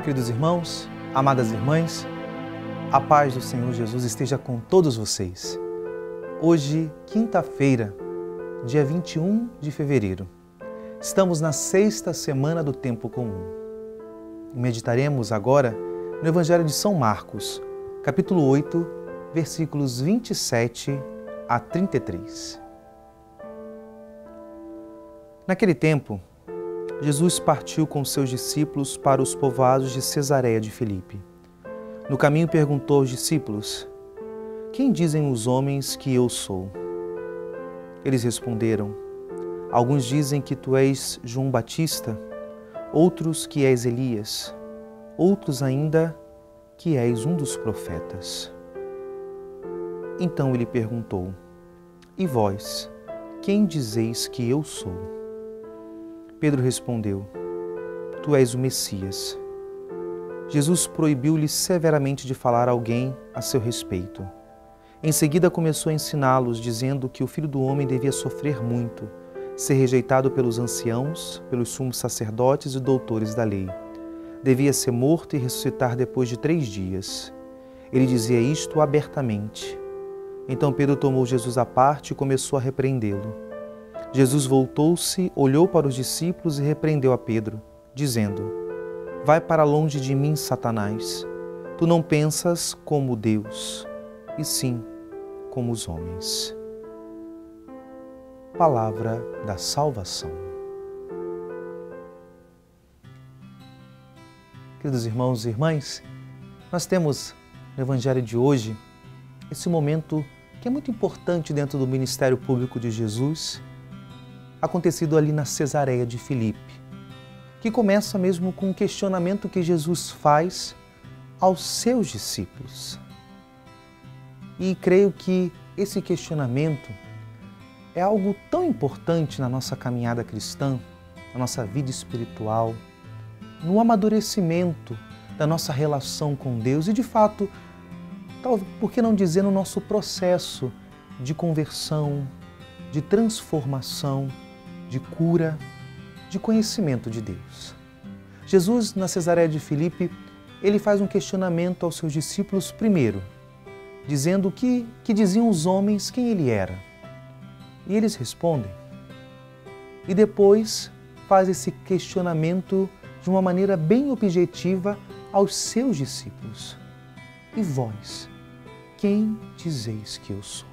Olá, queridos irmãos, amadas irmãs, a paz do Senhor Jesus esteja com todos vocês. Hoje, quinta-feira, dia 21 de fevereiro, estamos na sexta semana do Tempo Comum. Meditaremos agora no Evangelho de São Marcos, capítulo 8, versículos 27 a 33. Naquele tempo, Jesus partiu com seus discípulos para os povoados de Cesareia de Filipe. No caminho perguntou aos discípulos: "Quem dizem os homens que eu sou?" Eles responderam: "Alguns dizem que tu és João Batista, outros que és Elias, outros ainda que és um dos profetas." Então ele perguntou: "E vós, quem dizeis que eu sou?" Pedro respondeu: "Tu és o Messias." Jesus proibiu-lhe severamente de falar a alguém a seu respeito. Em seguida começou a ensiná-los, dizendo que o Filho do Homem devia sofrer muito, ser rejeitado pelos anciãos, pelos sumos sacerdotes e doutores da lei. Devia ser morto e ressuscitar depois de 3 dias. Ele dizia isto abertamente. Então Pedro tomou Jesus à parte e começou a repreendê-lo. Jesus voltou-se, olhou para os discípulos e repreendeu a Pedro, dizendo: "Vai para longe de mim, Satanás. Tu não pensas como Deus, e sim como os homens." Palavra da salvação. Queridos irmãos e irmãs, nós temos no Evangelho de hoje esse momento que é muito importante dentro do ministério público de Jesus, acontecido ali na Cesareia de Filipe, que começa mesmo com um questionamento que Jesus faz aos seus discípulos. E creio que esse questionamento é algo tão importante na nossa caminhada cristã, na nossa vida espiritual, no amadurecimento da nossa relação com Deus e, de fato, por que não dizer, no nosso processo de conversão, de transformação, de cura, de conhecimento de Deus. Jesus, na Cesareia de Filipe, ele faz um questionamento aos seus discípulos primeiro, dizendo que diziam os homens quem ele era. E eles respondem. E depois faz esse questionamento de uma maneira bem objetiva aos seus discípulos. "E vós, quem dizeis que eu sou?"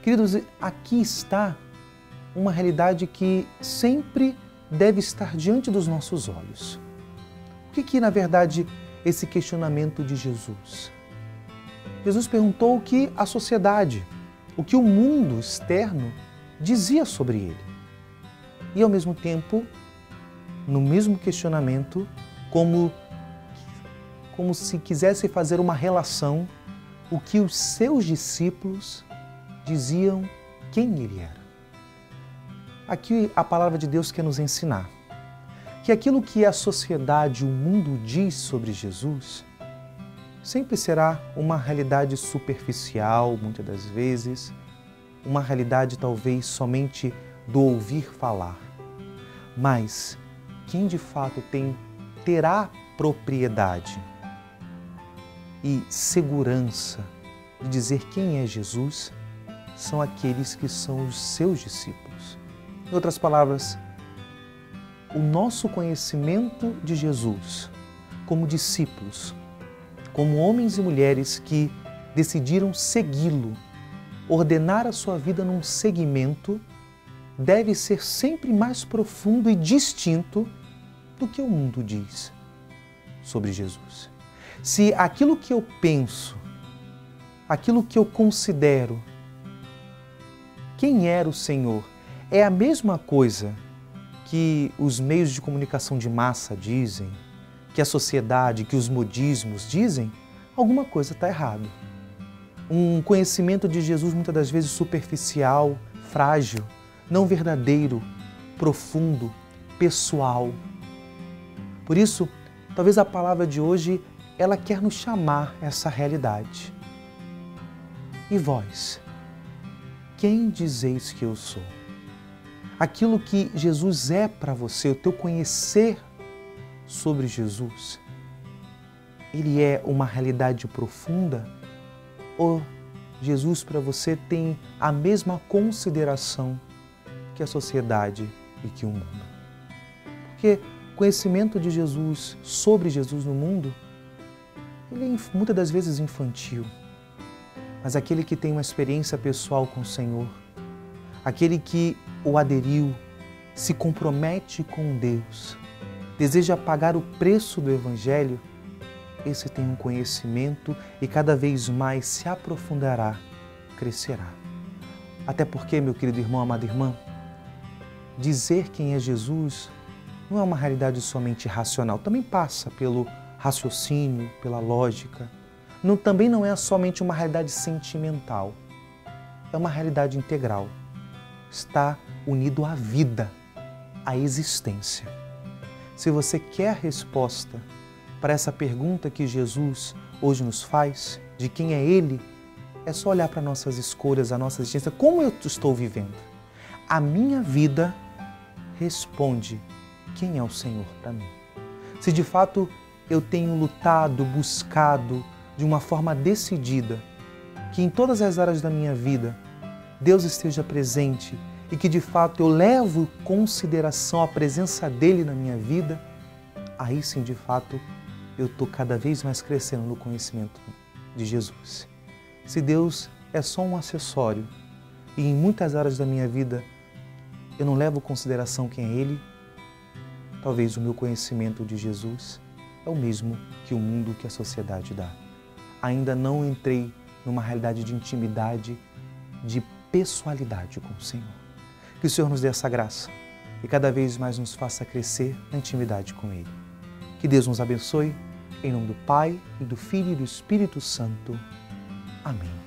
Queridos, aqui está uma realidade que sempre deve estar diante dos nossos olhos. O que na verdade, esse questionamento de Jesus? Jesus perguntou o que a sociedade, o que o mundo externo dizia sobre ele. E, ao mesmo tempo, no mesmo questionamento, como se quisesse fazer uma relação, o que os seus discípulos diziam quem ele era. Aqui a palavra de Deus quer nos ensinar que aquilo que a sociedade, o mundo diz sobre Jesus, sempre será uma realidade superficial, muitas das vezes, uma realidade talvez somente do ouvir falar. Mas quem de fato terá propriedade e segurança de dizer quem é Jesus, são aqueles que são os seus discípulos. Em outras palavras, o nosso conhecimento de Jesus como discípulos, como homens e mulheres que decidiram segui-lo, ordenar a sua vida num seguimento, deve ser sempre mais profundo e distinto do que o mundo diz sobre Jesus. Se aquilo que eu penso, aquilo que eu considero, quem era o Senhor, é a mesma coisa que os meios de comunicação de massa dizem, que a sociedade, que os modismos dizem, alguma coisa está errado. Um conhecimento de Jesus muitas das vezes superficial, frágil, não verdadeiro, profundo, pessoal. Por isso, talvez a palavra de hoje, ela quer nos chamar a essa realidade. E vós, quem dizeis que eu sou? Aquilo que Jesus é para você, o teu conhecer sobre Jesus, ele é uma realidade profunda? Ou Jesus para você tem a mesma consideração que a sociedade e que o mundo? Porque o conhecimento de Jesus, sobre Jesus no mundo, ele é muitas das vezes infantil. Mas aquele que tem uma experiência pessoal com o Senhor, aquele que o aderiu, se compromete com Deus, deseja pagar o preço do Evangelho, esse tem um conhecimento e cada vez mais se aprofundará, crescerá. Até porque, meu querido irmão, amada irmã, dizer quem é Jesus não é uma realidade somente racional, também passa pelo raciocínio, pela lógica. Também não é somente uma realidade sentimental, é uma realidade integral. Está unido à vida, à existência. Se você quer a resposta para essa pergunta que Jesus hoje nos faz, de quem é Ele, é só olhar para nossas escolhas, a nossa existência, como eu estou vivendo. A minha vida responde quem é o Senhor para mim. Se de fato eu tenho lutado, buscado de uma forma decidida, que em todas as áreas da minha vida Deus esteja presente e que de fato eu levo em consideração a presença dEle na minha vida, aí sim de fato eu estou cada vez mais crescendo no conhecimento de Jesus. Se Deus é só um acessório e em muitas áreas da minha vida eu não levo em consideração quem é Ele, talvez o meu conhecimento de Jesus é o mesmo que o mundo, que a sociedade dá. Ainda não entrei numa realidade de intimidade, de pessoalidade com o Senhor. Que o Senhor nos dê essa graça e cada vez mais nos faça crescer na intimidade com Ele. Que Deus nos abençoe, em nome do Pai, e do Filho e do Espírito Santo. Amém.